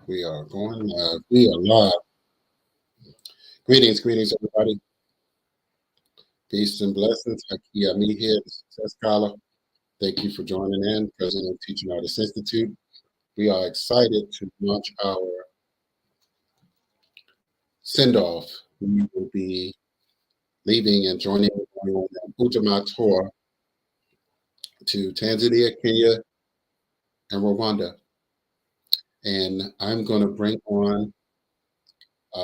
We are going live. We are live. Greetings, everybody. Peace and blessings. Haki Ami here, the Success Scholar. Thank you for joining in, President of Teaching Artists Institute. We are excited to launch our send-off. We will be leaving and joining on an Ujamaa tour to Tanzania, Kenya, and Rwanda. And I'm going to bring on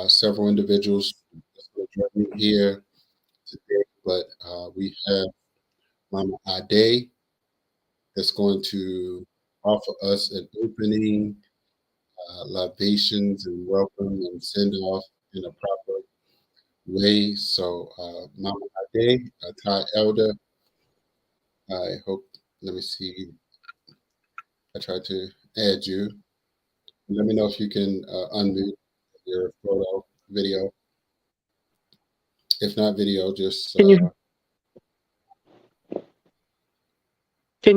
several individuals that's going to join me here today. But we have Mama Ade that's going to offer us an opening, libations and welcome and send off in a proper way. So, Mama Ade, Thai elder, I hope, let me see, I tried to add you. Let me know if you can unmute your photo, video. If not video, just. Can you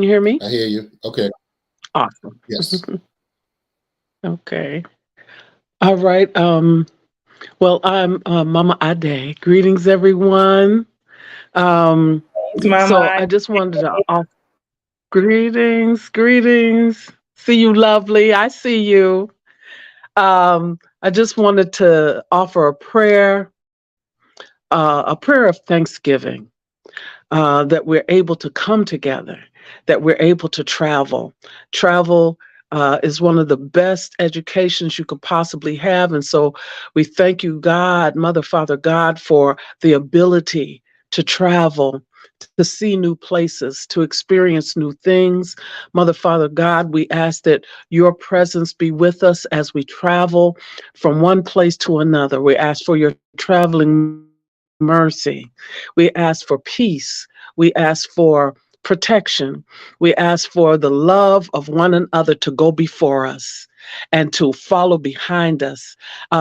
hear me? I hear you. Okay. Awesome. Yes. Okay. All right. Well, I'm Mama Ade. Greetings, everyone. So I just wanted to offer greetings. See you, lovely. I see you. I just wanted to offer a prayer of thanksgiving. That we're able to come together, that we're able to travel. Travel is one of the best educations you could possibly have. And so we thank you, God, Mother, Father, God, for the ability to travel, to see new places, to experience new things. Mother, Father, God, we ask that your presence be with us as we travel from one place to another. We ask for your traveling mercy. We ask for peace. We ask for protection. We ask for the love of one another to go before us and to follow behind us,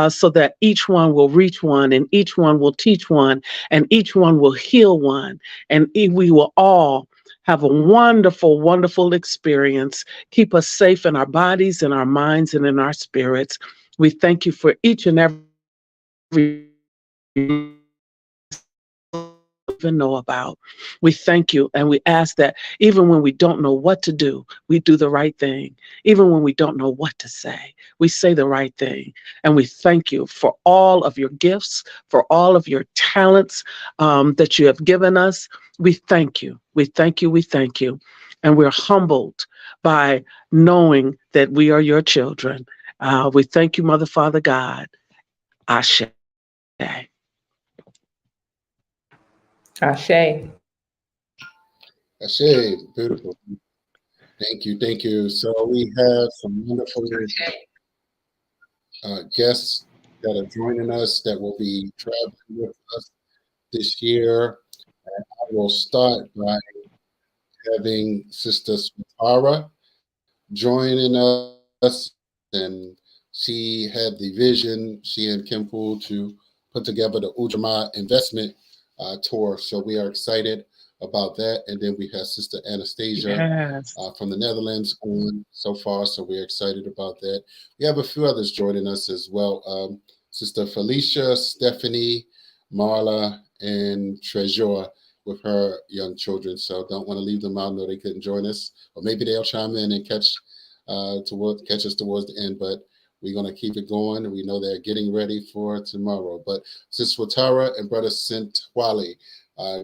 so that each one will reach one and each one will teach one and each one will heal one. And we will all have a wonderful, wonderful experience. Keep us safe in our bodies, in our minds, and in our spirits. We thank you for each and every even know about. We thank you and we ask that even when we don't know what to do, we do the right thing. Even when we don't know what to say, we say the right thing. And we thank you for all of your gifts, for all of your talents that you have given us. We thank you. We thank you. We thank you. And we're humbled by knowing that we are your children. We thank you, Mother, Father, God. Ashe. Ashe. Ashe, beautiful. Thank you. So we have some wonderful guests that are joining us that will be traveling with us this year. And I will start by having Sister Swatara joining us, and she had the vision, she and Kim Poole, to put together the Ujamaa investment tour. So we are excited about that. And then we have Sister Anastasia from the Netherlands on so far. So we're excited about that. We have a few others joining us as well. Sister Felicia, Stephanie, Marla, and Treasure with her young children. So don't want to leave them out. No, they couldn't join us. Or maybe they'll chime in and catch us towards the end. But we're going to keep it going. We know they're getting ready for tomorrow. But Sister Watara and Brother Sintwali,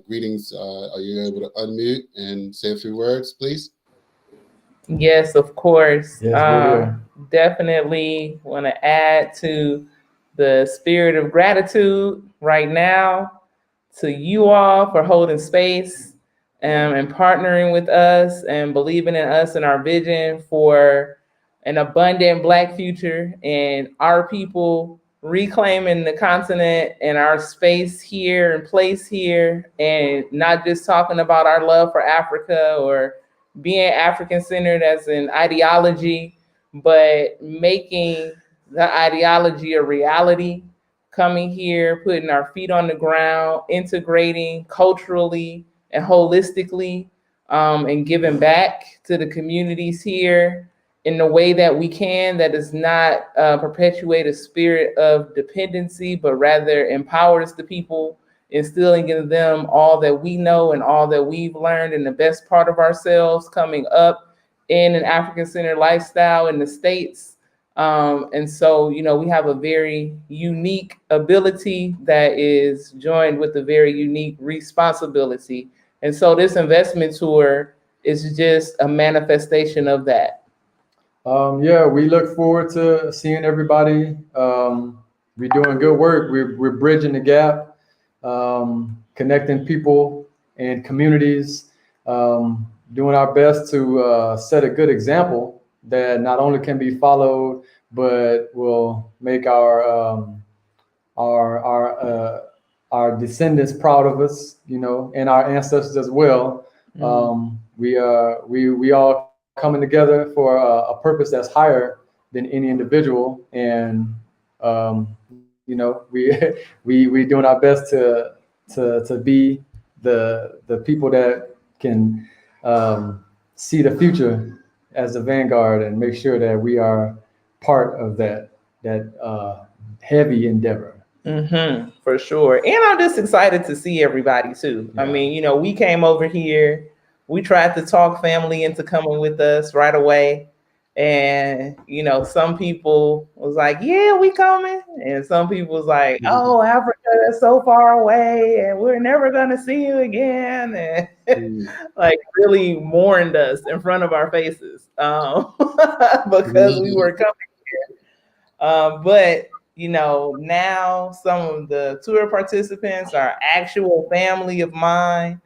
greetings. Are you able to unmute and say a few words, please? Yes, of course. Yes, definitely want to add to the spirit of gratitude right now to you all for holding space and partnering with us and believing in us and our vision for an abundant Black future and our people reclaiming the continent and our space here and place here, and not just talking about our love for Africa or being African-centered as an ideology, but making the ideology a reality, coming here, putting our feet on the ground, integrating culturally and holistically, and giving back to the communities here, in the way that we can, that does not perpetuate a spirit of dependency, but rather empowers the people, instilling in them all that we know and all that we've learned and the best part of ourselves coming up in an African-centered lifestyle in the States. And so, we have a very unique ability that is joined with a very unique responsibility. And so this investment tour is just a manifestation of that. Yeah, we look forward to seeing everybody. We're doing good work. We're bridging the gap, connecting people and communities, doing our best to set a good example that not only can be followed, but will make our descendants proud of us, and our ancestors as well. We all coming together for a purpose that's higher than any individual, and we doing our best to be the people that can see the future as the vanguard and make sure that we are part of that heavy endeavor. For sure. And I'm just excited to see everybody too. I mean, we came over here, we tried to talk family into coming with us right away. And, some people was like, yeah, we coming. And some people was like, oh, Africa is so far away and we're never going to see you again. And like really mourned us in front of our faces because we were coming here. But now some of the tour participants are actual family of mine.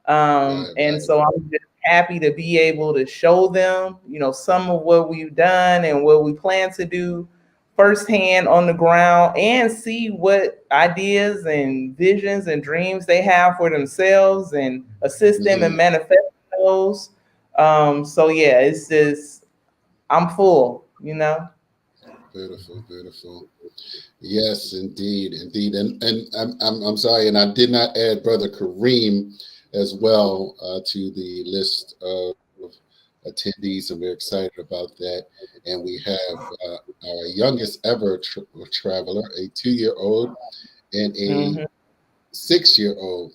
And so I'm just happy to be able to show them, some of what we've done and what we plan to do firsthand on the ground, and see what ideas and visions and dreams they have for themselves and assist them in manifesting those. So yeah, it's just, I'm full. Beautiful, beautiful. Yes, indeed, indeed. And I'm sorry, and I did not add Brother Kareem as well to the list of attendees, and we're excited about that. And we have our youngest ever traveler, a 2-year-old and a 6-year-old,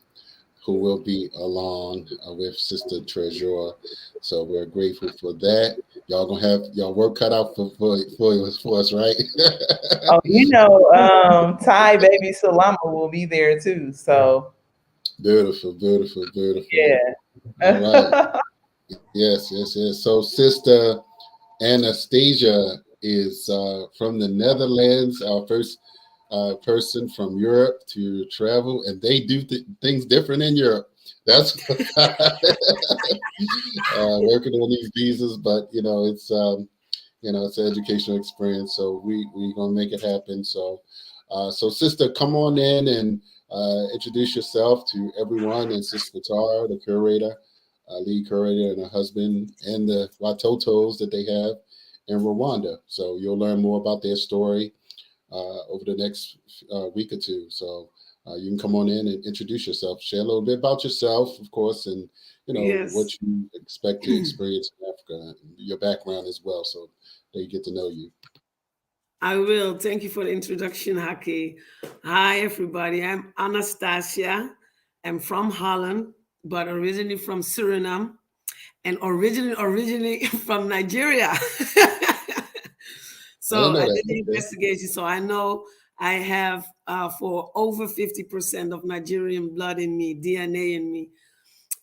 who will be along with Sister Treasure. So we're grateful for that. Y'all gonna have y'all work cut out for us, right? Thai baby Salama will be there too. So beautiful, beautiful, beautiful. Yeah. All right. Yes. So Sister Anastasia is from the Netherlands, our first person from Europe to travel, and they do things different in Europe. That's working on these visas, but it's it's an educational experience. So we gonna make it happen. So Sister, come on in and introduce yourself to everyone, and Sister Tara, the curator, lead curator, and her husband, and the Watotos that they have in Rwanda. So you'll learn more about their story over the next week or two. So you can come on in and introduce yourself, share a little bit about yourself, of course, and what you expect to experience in Africa, your background as well, so they get to know you. I will. Thank you for the introduction, Haki. Hi, everybody. I'm Anastasia. I'm from Holland, but originally from Suriname, and originally from Nigeria. So I did the investigation. So I know I have for over 50% of Nigerian blood in me, DNA in me.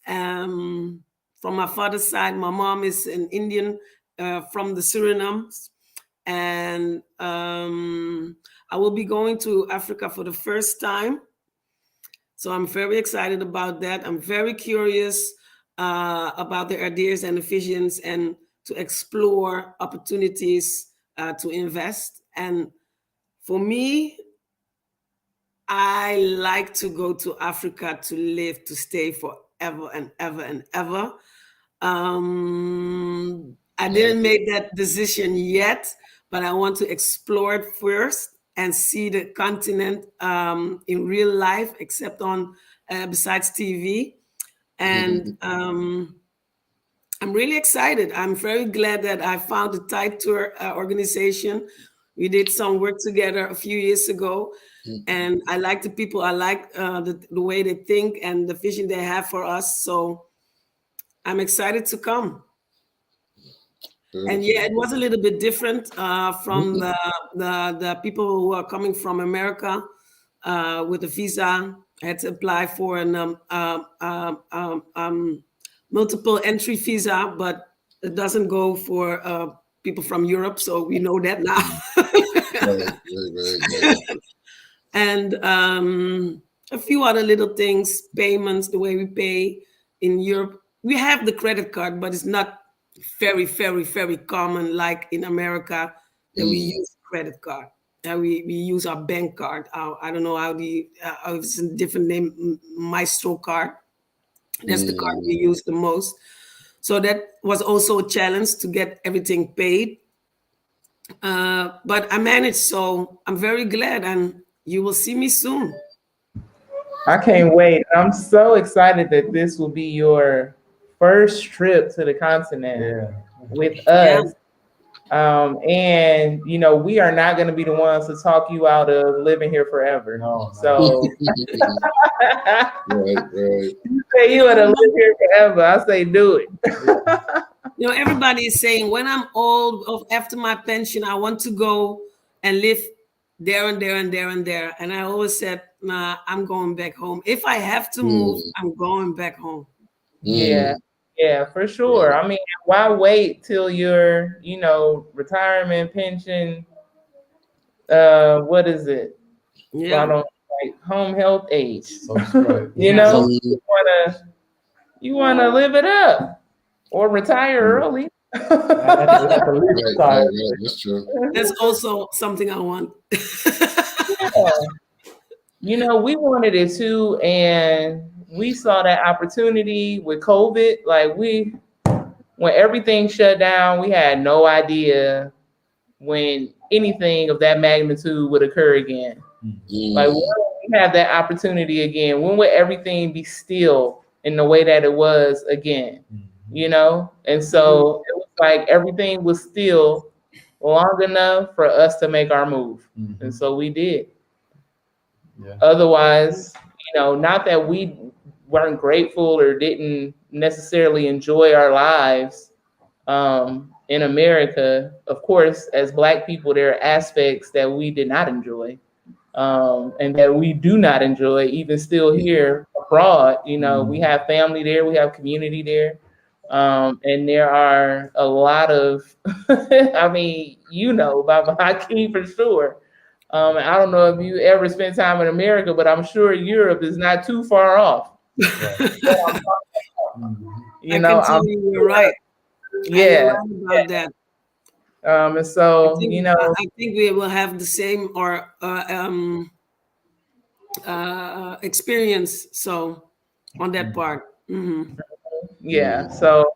From my father's side, my mom is an Indian from the Suriname. And I will be going to Africa for the first time. So I'm very excited about that. I'm very curious about the ideas and the visions, and to explore opportunities to invest. And for me, I like to go to Africa to live, to stay forever and ever and ever. I didn't make that decision yet, but I want to explore it first and see the continent in real life, except on besides TV. And I'm really excited. I'm very glad that I found a Tide Tour organization. We did some work together a few years ago, and I like the people. I like the way they think and the vision they have for us. So I'm excited to come. And yeah, it was a little bit different from the people who are coming from America with a visa. I had to apply for an multiple entry visa, but it doesn't go for people from Europe. So we know that now. Right. And a few other little things, payments, the way we pay in Europe. We have the credit card, but it's not very, very, very common like in America that we use credit card. We use our bank card. I don't know how it's a different name, Maestro card. That's the card we use the most. So that was also a challenge to get everything paid. But I managed, so I'm very glad, and you will see me soon. I can't wait. I'm so excited that this will be your first trip to the continent with Yeah. us. And you know, we are not going to be the ones to talk you out of living here forever. No. So Right. you say you want to live here forever. I say do it. You know, everybody is saying when I'm old, after my pension, I want to go and live there and there and there and there. And I always said, nah, I'm going back home. If I have to move, I'm going back home. Yeah, for sure. I mean, why wait till your, you know, retirement pension? What is it? Yeah. I don't like home health age. Right. You know, you wanna live it up or retire early. Right. That's true. That's also something I want. Yeah. You know, we wanted it too, and we saw that opportunity with COVID. Like when everything shut down, we had no idea when anything of that magnitude would occur again. Like when we have that opportunity again, when would everything be still in the way that it was again? You know? And so it was like everything was still long enough for us to make our move. And so we did. Otherwise, you know, not that we weren't grateful or didn't necessarily enjoy our lives in America. Of course, as Black people, there are aspects that we did not enjoy and that we do not enjoy, even still here abroad. You know, we have family there, we have community there. And there are a lot of, I mean, you know, Baba Hakeem for sure. I don't know if you ever spent time in America, but I'm sure Europe is not too far off. You know, I can tell you're right. Yeah. You're right about that. And so, you know, I think we will have the same or experience. So on that part. Yeah. So,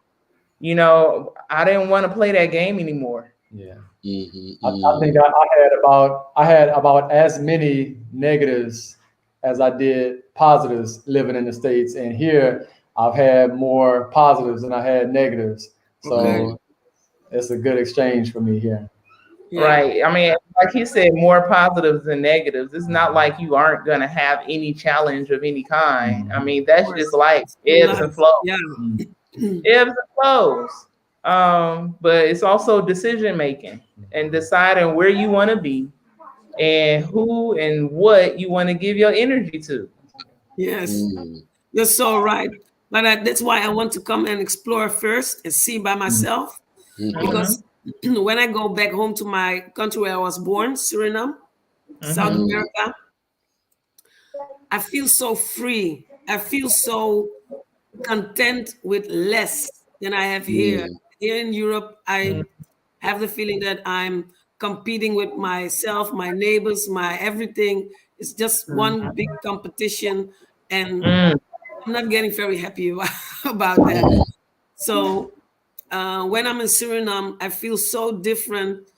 you know, I didn't want to play that game anymore. Yeah. I think I had about as many negatives as I did positives living in the States, and here I've had more positives than I had negatives. So it's a good exchange for me here. Yeah. Right. I mean, like he said, more positives than negatives. It's not like you aren't going to have any challenge of any kind. I mean, that's just like ebbs and flows. Yeah. Ebbs and flows. But it's also decision making and deciding where you want to be and who and what you want to give your energy to. Yes, you're so right. But that's why I want to come and explore first and see by myself. Because when I go back home to my country where I was born, Suriname, South America, I feel so free. I feel so content with less than I have here. Here in Europe, I have the feeling that I'm competing with myself, my neighbors, my everything. It's just one big competition, and I'm not getting very happy about that. So when I'm in Suriname, I feel so different.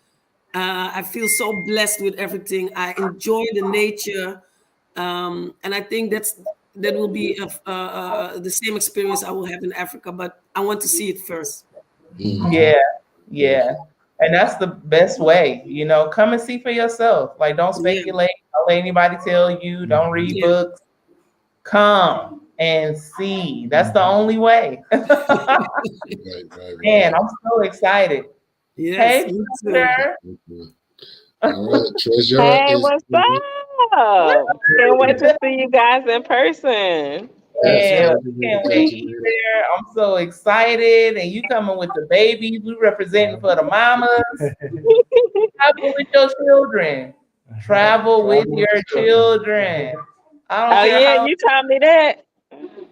I feel so blessed with everything. I enjoy the nature, and I think that's that will be the same experience I will have in Africa, but I want to see it first. Yeah, yeah. And that's the best way, come and see for yourself. Like, don't Yeah, speculate. Don't let anybody tell you. Don't read yeah. books. Come and see. That's the only way. Right, right, right. Man, I'm so excited. Yes, Hey, me too. sister. Mhm. All right, Treasure Hey, is. what's up? Can't wait to see you guys in person. Yes, And yes. we can't wait either. I'm so excited. And you coming with the babies. We representing for the mamas. Travel with your children. Travel with Travel with your the children. children. I don't Oh care yeah, how you taught me that.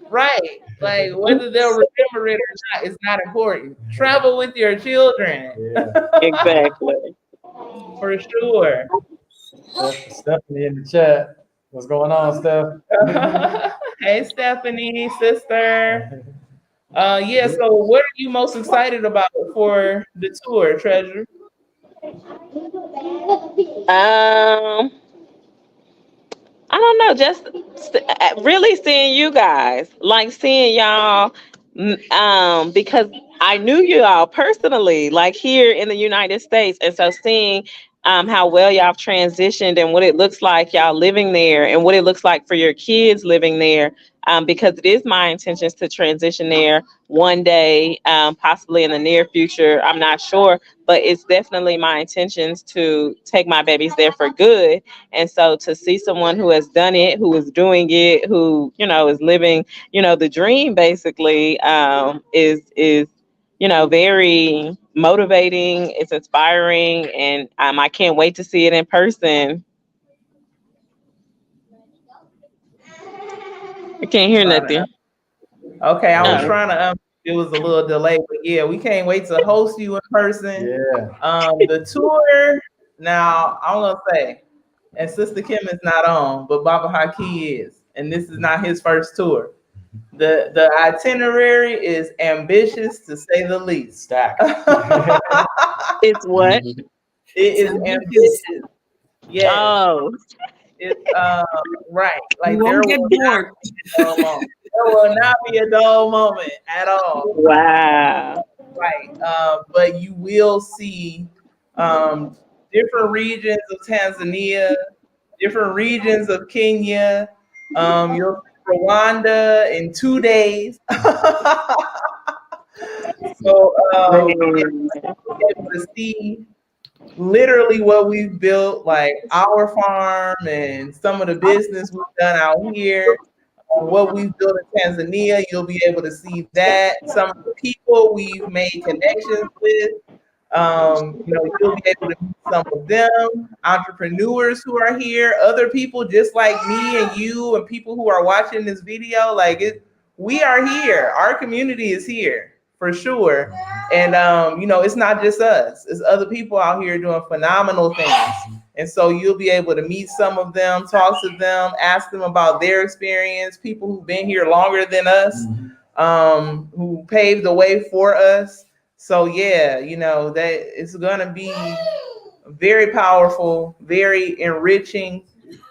right. Like whether they'll remember it or not, it's not important. Travel with your children. Yeah. Exactly. For sure. Stephanie in the chat. What's going on, Steph? Hey Stephanie, sister. Yeah, so what are you most excited about for the tour, Treasure? Um, I don't know, just really seeing you guys, like seeing y'all, because I knew you all personally, like here in the United States, and so seeing how well y'all have transitioned and what it looks like y'all living there, and what it looks like for your kids living there, because it is my intentions to transition there one day, possibly in the near future. I'm not sure, but it's definitely my intentions to take my babies there for good. And so to see someone who has done it, who is doing it, who, is living, the dream basically, is very motivating. It's inspiring, and I can't wait to see it in person. I can't hear Trying to, nothing. okay, I was Oh, trying to it was a little delay, but yeah, we can't wait to host you in person. Yeah. The tour, now I'm gonna say, and Sister Kim is not on, but Baba Haki is, and this is not his first tour. The itinerary is ambitious to say the least. Stacked. it's what? Mhm. It It's is ambitious. ambitious. Yes, Oh, it's right. You Like won't get bored. there will not be a dull moment at all. wow. Right. But you will see um, different regions of Tanzania, different regions of Kenya. You'll see Rwanda in 2 days. So Man. you'll be able to see literally what we've built, like our farm and some of the business we've done out here. What we've built in Tanzania, you'll be able to see that. Some of the people we've made connections with. You'll be able to meet some of them, entrepreneurs who are here, other people just like me and you, and people who are watching this video. We are here. Our community is here for sure. And it's not just us; it's other people out here doing phenomenal things. And so you'll be able to meet some of them, talk to them, ask them about their experience. People who've been here longer than us, who paved the way for us. So yeah, that it's gonna be very powerful, very enriching,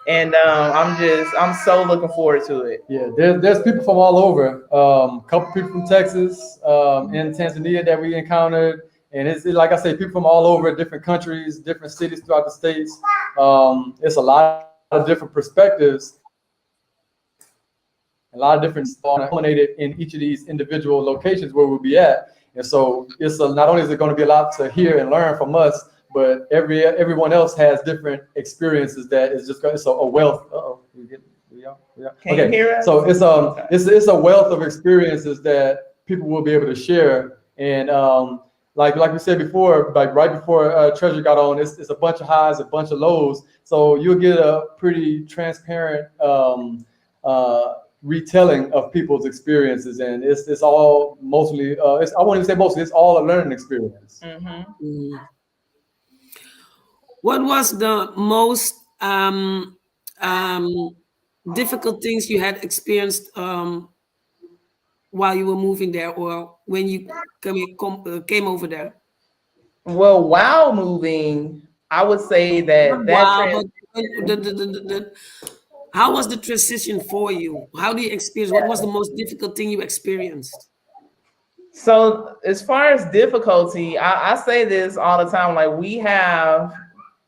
and I'm so looking forward to it. Yeah, there's people from all over. Couple people from Texas, in Tanzania that we encountered, and it's like I say, people from all over, different countries, different cities throughout the states. It's a lot of different perspectives, a lot of different culminated in each of these individual locations where we'll be at. And so not only is it going to be a lot to hear and learn from us, but everyone else has different experiences that is just it's a wealth. Can you hear us? So it's a wealth of experiences that people will be able to share. And like we said before, like right before Treasure got on, it's a bunch of highs, a bunch of lows. So you'll get a pretty transparent retelling of people's experiences, and it's all mostly I won't even say mostly, it's all a learning experience. Mm. What was the most difficult things you had experienced while you were moving there, or when you came over there? Well, while moving, I would say that Wow, but transition. How was the transition for you? How do you experience? What was the most difficult thing you experienced? So as far as difficulty, I say this all the time. Like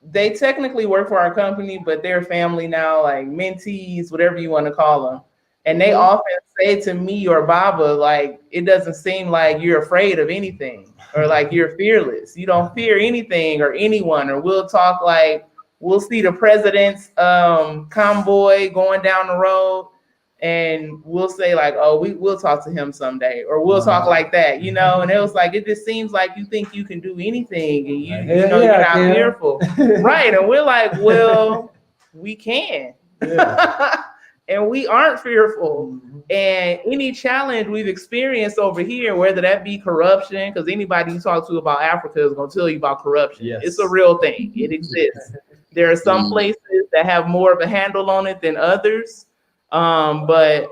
they technically work for our company, but they're family now, like mentees, whatever you want to call them. And they often say to me or Baba, like, it doesn't seem like you're afraid of anything or like you're fearless. You don't fear anything or anyone. Or we'll talk like, we'll see the president's convoy going down the road and we'll say like, oh, we'll talk to him someday, or we'll talk like that, you know. And it was like, it just seems like you think you can do anything, and you know, you're not fearful, right? And we're like, well, we can, and we aren't fearful. And any challenge we've experienced over here, whether that be corruption, because anybody you talk to about Africa is going to tell you about corruption. Yes. It's a real thing. It exists. There are some places that have more of a handle on it than others. But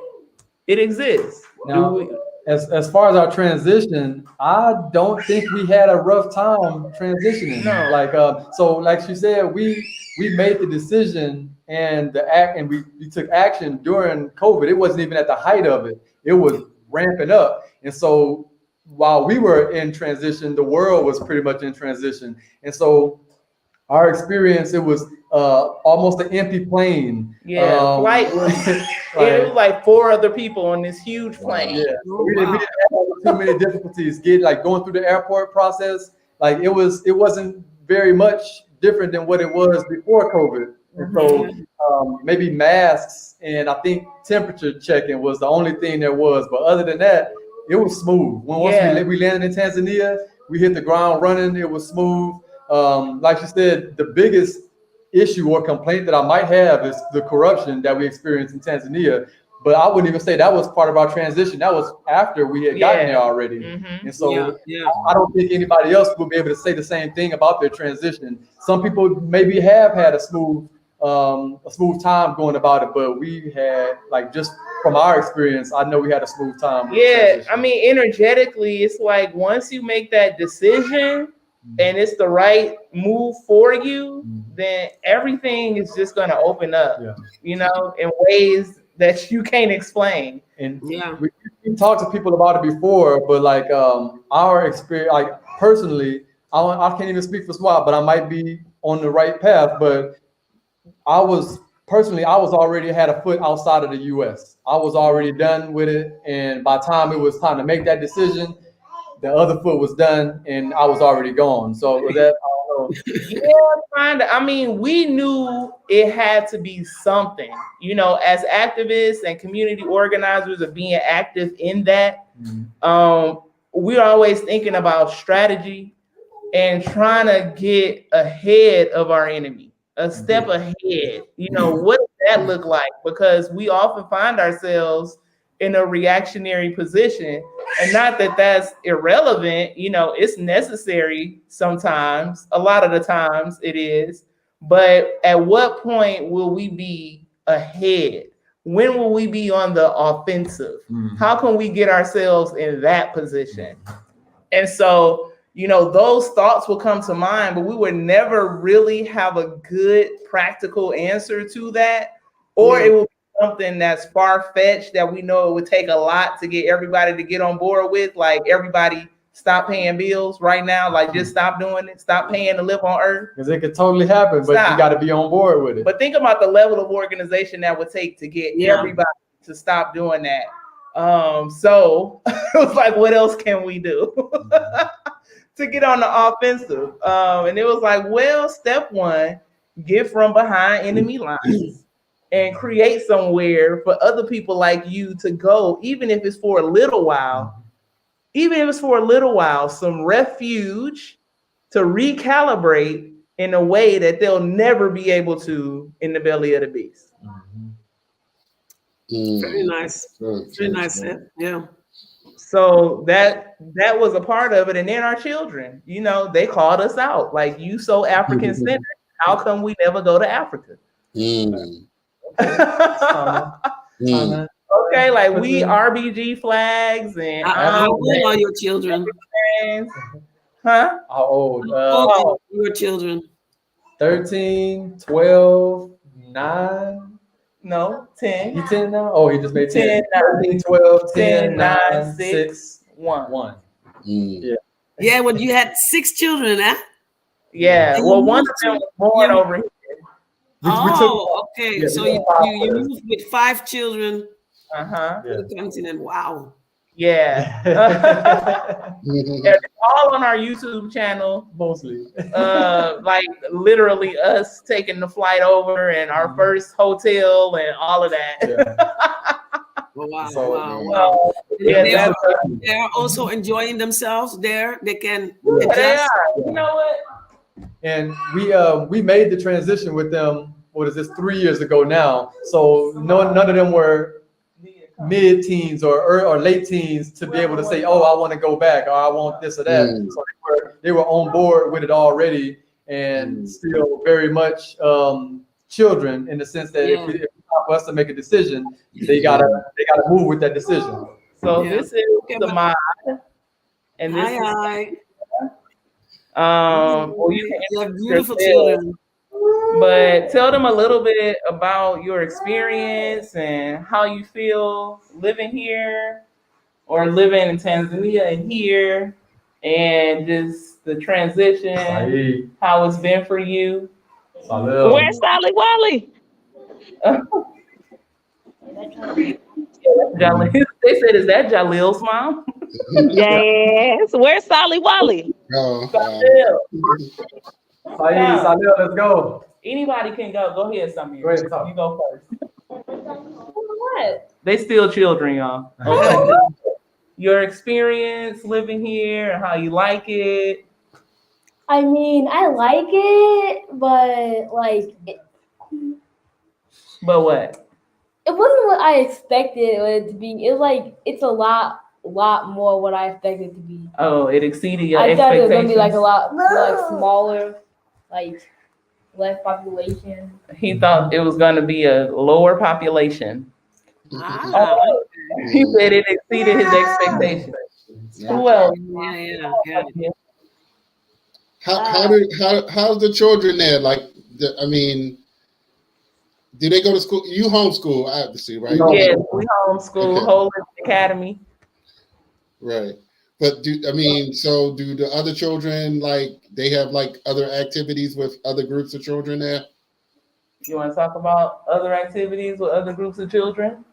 it exists. Now, as far as our transition, I don't think we had a rough time transitioning. No. Like so like she said, we made the decision and we took action during COVID. It wasn't even at the height of it. It was ramping up. And so while we were in transition, the world was pretty much in transition. And so our experience, it was almost an empty plane. Yeah, flight was it was like 4 other people on this huge plane. Yeah, we didn't have too many difficulties going through the airport process. Like it wasn't very much different than what it was before COVID. And so maybe masks and I think temperature checking was the only thing there was. But other than that, it was smooth. Once we landed in Tanzania, we hit the ground running. It was smooth. Like you said, the biggest issue or complaint that I might have is the corruption that we experienced in Tanzania. But I wouldn't even say that was part of our transition. That was after we had gotten there already. And so I don't think anybody else will be able to say the same thing about their transition. Some people maybe have had a smooth time going about it, but we had, like, just from our experience, I know we had a smooth time. Yeah, I mean, energetically, it's like once you make that decision and it's the right move for you, then everything is just going to open up, you know, in ways that you can't explain. And we talked to people about it before, but like our experience, like personally, I can't even speak for SWAT, but I might be on the right path. But I was already had a foot outside of the U.S. I was already done with it, and by the time it was time to make that decision, the other foot was done, and I was already gone. So that, I don't know. Yeah, kind of. I mean, we knew it had to be something, you know, as activists and community organizers of being active in that. We're always thinking about strategy and trying to get ahead of our enemy, a step ahead. You know, what does that look like? Because we often find ourselves in a reactionary position, and not that that's irrelevant, you know, it's necessary sometimes, a lot of the times it is, but at what point will we be ahead? When will we be on the offensive? How can we get ourselves in that position? And so, you know, those thoughts will come to mind, but we would never really have a good practical answer to that, or it will something that's far-fetched that we know it would take a lot to get everybody to get on board with, like everybody stop paying bills right now, like just stop doing it, stop paying to live on earth. Because it could totally happen, but you got to be on board with it. But think about the level of organization that would take to get everybody to stop doing that. So it was like, what else can we do to get on the offensive? And it was like, well, step 1, get from behind enemy lines and create somewhere for other people like you to go, even if it's for a little while, some refuge to recalibrate in a way that they'll never be able to in the belly of the beast. Very nice. Very nice. Yeah. So that was a part of it. And then our children, you know, they called us out. Like, you so African-centered. How come we never go to Africa? Okay, like we RBG flags and how old are your children? Huh? How old? Your children? 13, 12, 9, No, 10. You 10 now? Oh, he just made 10. 10, 12, 10, 10, 9, 9, 6, 6, 1. 1. Mm. Yeah, well, you had 6 children, huh? Yeah. And you Well, one moved of them to was born you. over here. We took, Oh, okay. yeah, So we you, took 5 you you with us. moved with 5 children Uh-huh. to the continent. Wow. Yeah. Yeah, it's all on our YouTube channel. Mostly. Like literally us taking the flight over and our first hotel and all of that. Yeah. Oh, wow, So, wow, wow. So, yeah, They that's are, they are also enjoying themselves there. They can they adjust. are. You know what? And we made the transition with them. What is this? 3 years ago now. So none of them were mid-teens or late teens to be able to say, "Oh, I want to go back," or "I want this or that." Mm. So they were on board with it already, and still very much children in the sense that Yeah. if it's time for us to make a decision, they gotta move with that decision. So Yeah. this is Okay, the but- mod, and this Hi, is hi. well, you You can have beautiful yourself, children. but tell them a little bit about your experience and how you feel living here or living in Tanzania and here, and just the transition, Saeed, how it's been for you. Salil. Where's Solly Wally? Jalil, they said, "Is that Jalil's mom?" Yes. Where's Solly Wally? Oh, Jalil. Saeed, Salil, let's go. Anybody can go. Go ahead, Samir. Go ahead, talk. You go first. What? They still children, y'all. Okay. Your experience living here, how you like it. I mean, I like it, but like But what? it wasn't what I expected it to be. It was like it's a lot more what I expected it to be. Oh, it exceeded your I thought it was gonna expectations. be like a lot like smaller, like less population. He thought it was going to be a lower population. Ah, Oh, he said it exceeded his expectations. Who else? yeah. How's the children there? Like, I mean, do they go to school? You homeschool, obviously, right? Yes, we homeschool, Okay. Holy Academy. Right. But do the other children, like, they have like other activities with other groups of children there? You want to talk about other activities with other groups of children?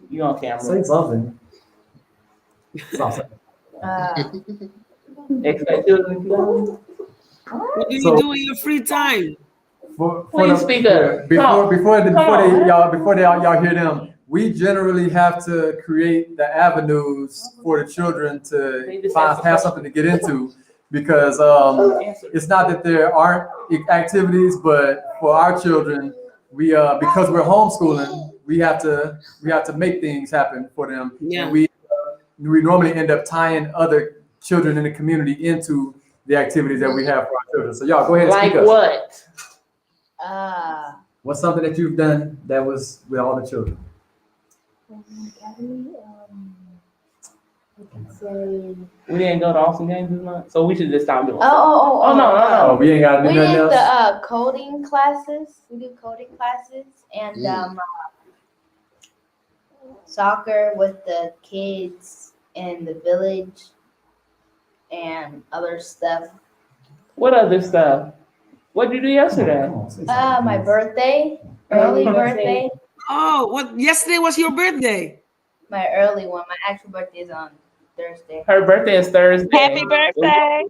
You on camera? Say something. Expect children to go? What do you So- do in your free time? Please speak up. Before Come y'all hear them, we generally have to create the avenues for the children to have something to get into, because Answer. it's not that there aren't activities, but for our children, we because we're homeschooling, we have to make things happen for them, Yeah. and we normally end up tying other children in the community into the activities that we have for our children. So y'all go ahead and Like speak up. what? What's something that you've done that was with all the children? Academy, I can say. We didn't go to Awesome Games this month, so we should just stop doing. Oh, no. Oh, we ain't got to do We nothing did else. the coding classes. We do coding classes and soccer with the kids in the village and other stuff. What other stuff? What did you do yesterday? Come on, say something. My birthday, early birthday. Oh, what? Yesterday was your birthday. My early one. My actual birthday is on Thursday. Her birthday is Thursday. Happy birthday.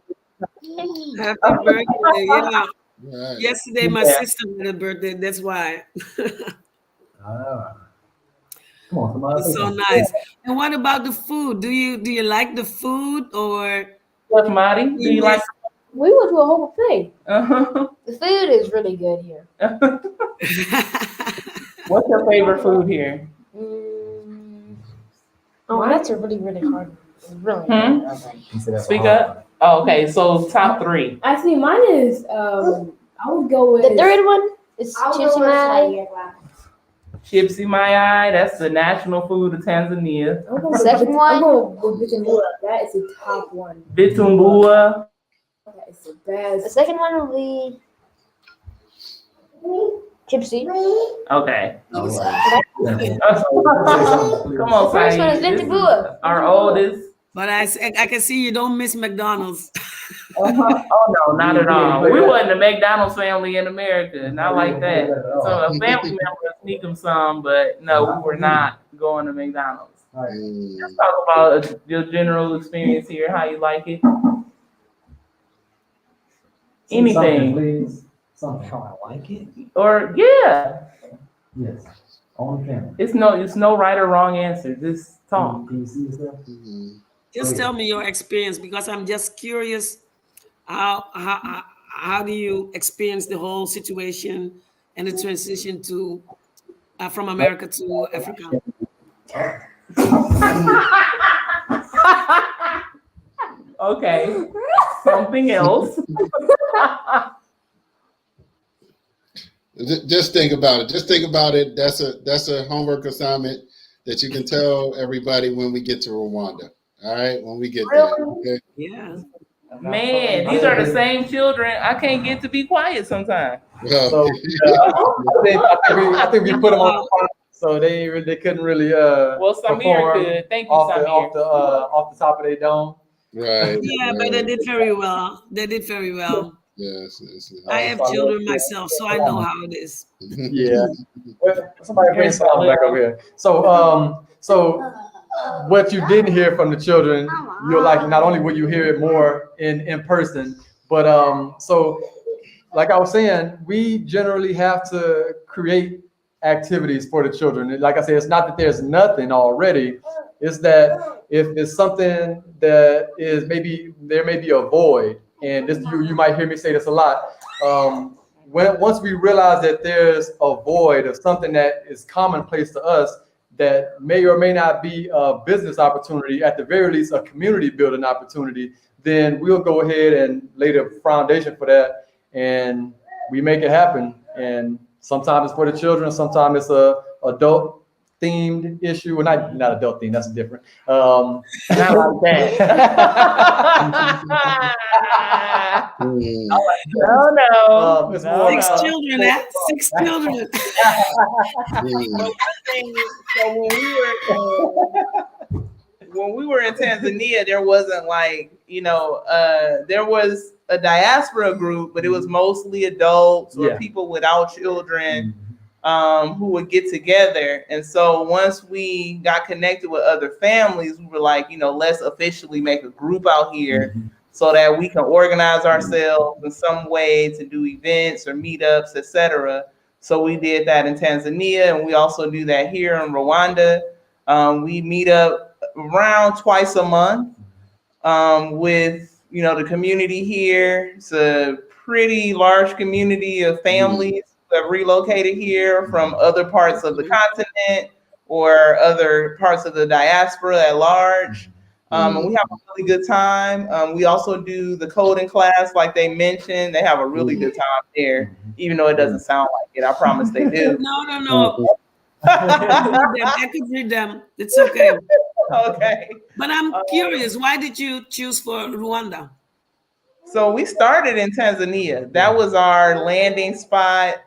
Happy birthday. Yeah. Right. Yesterday, my Yeah. sister had a birthday. That's why. Ah. Come on, somebody. It's say so something. nice. And what about the food? Do you like the food or? What, Marty? Do you like? We went to a whole buffet. Uh-huh. The food is really good here. What's your favorite food here? Oh, that's a really, really hard. Really Hmm? hard. Okay. He said that's Speak a hard up. Oh, okay, so top 3. Actually, mine is I would go with The third one is I'll go with chichimai. Chipsy Mayai, that's the national food of Tanzania. I'm going Second with, one? I'm going with Vitumbua. That is the top one. Vitumbua. That is the The best. second one will be Gypsy. Okay. Oh, Come on, First one is Saeed. This is Little our oldest. but I can see you don't miss McDonald's. Oh no, not at all. We wasn't a McDonald's family in America, not like that. So a family member sneak them some, but no, we were not going to McDonald's. Let's talk about your general experience here, how you like it. Anything. Please. Something how I like it. Or yeah. Yes. On camera. It's no right or wrong answer. Just talk. Can you see yourself? Just tell me your experience because I'm just curious. How do you experience the whole situation and the transition to from America to Africa? Okay. Something else. Just think about it. Just think about it. That's a homework assignment that you can tell everybody when we get to Rwanda. All right, when we get there. Okay? Yeah. Man, these are the same children. I can't get to be quiet sometimes. Well, So I think we put them on the spot, so they couldn't really Well, Samir perform could. Thank you, off Samir. the top of their dome. right. Yeah, but they did very well. They did very well. Yes. I have children myself, so I know how it is. Yeah. Somebody bring sound back over here. So what you didn't hear from the children, you're like, not only will you hear it more in person, but so like I was saying, we generally have to create activities for the children. Like I said, it's not that there's nothing already. It's that if it's something that is maybe there may be a void, and this you might hear me say this a lot. Once we realize that there's a void of something that is commonplace to us, that may or may not be a business opportunity, at the very least a community building opportunity, then we'll go ahead and lay the foundation for that, and we make it happen. And sometimes it's for the children, sometimes it's a adult themed issue. Well, not adult themed, that's different. Not like that. No. It's more Six children, 6 children. So when we were in Tanzania, there wasn't like, there was a diaspora group, but it was mostly adults or people without children who would get together. And so once we got connected with other families, we were like, let's officially make a group out here so that we can organize ourselves in some way to do events or meetups, etc. So we did that in Tanzania, and we also do that here in Rwanda. We meet up around twice a month with the community here. It's a pretty large community of families that relocated here from other parts of the continent or other parts of the diaspora at large. And we have a really good time. We also do the coding class, like they mentioned. They have a really good time there, even though it doesn't sound like it. I promise they do. No. I could read them. It's okay. Okay. But I'm curious, why did you choose for Rwanda? So we started in Tanzania. That was our landing spot.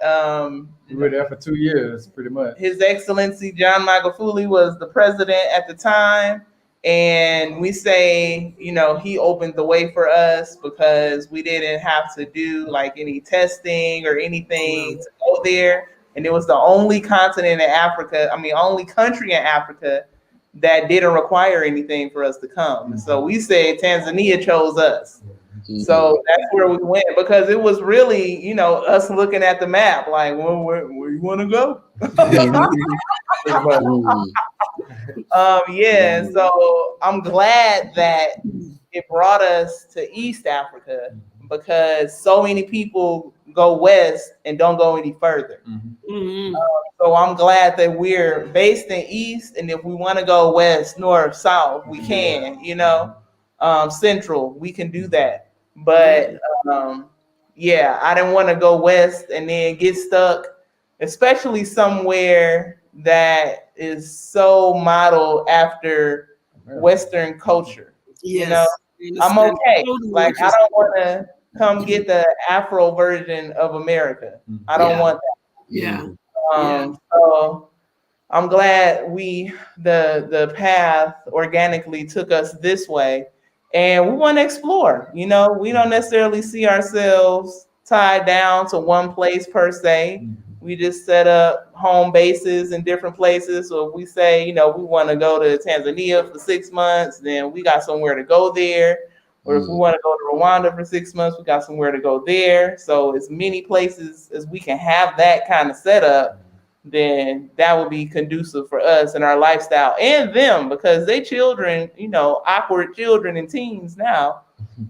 We were there for 2 years, pretty much. His Excellency John Magufuli was the president at the time. And we say, he opened the way for us because we didn't have to do like any testing or anything to go there. And it was the only continent in Africa, only country in Africa that didn't require anything for us to come. And so we say Tanzania chose us. So that's where we went, because it was really, us looking at the map, like, where you want to go? So I'm glad that it brought us to East Africa, because so many people go west and don't go any further. So I'm glad that we're based in East, and if we want to go west, north, south, we can, central, we can do that. But I didn't want to go west and then get stuck, especially somewhere that is so modeled after Western culture. I'm okay. Like I come get the Afro version of America. I don't Yeah. want that. Yeah. So I'm glad the path organically took us this way, and we want to explore. You know, we don't necessarily see ourselves tied down to one place per se. We just set up home bases in different places. So if we say, you know, we want to go to Tanzania for 6 months, then we got somewhere to go there. Or if we want to go to Rwanda for 6 months, we got somewhere to go there. So as many places as we can have that kind of setup, then that would be conducive for us and our lifestyle and them, because they children, you know, awkward children and teens now,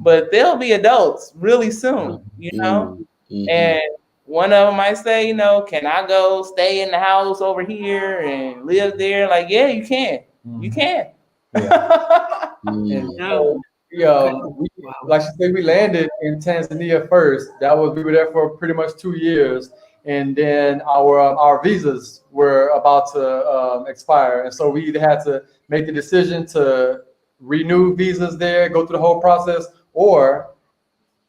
but they'll be adults really soon, you know. And one of them might say, you know, can I go stay in the house over here and live there? Like, yeah, you can. You can. And No. we, like she said, we landed in Tanzania first. We were there for pretty much 2 years, and then our visas were about to expire, and so we either had to make the decision to renew visas there, go through the whole process, or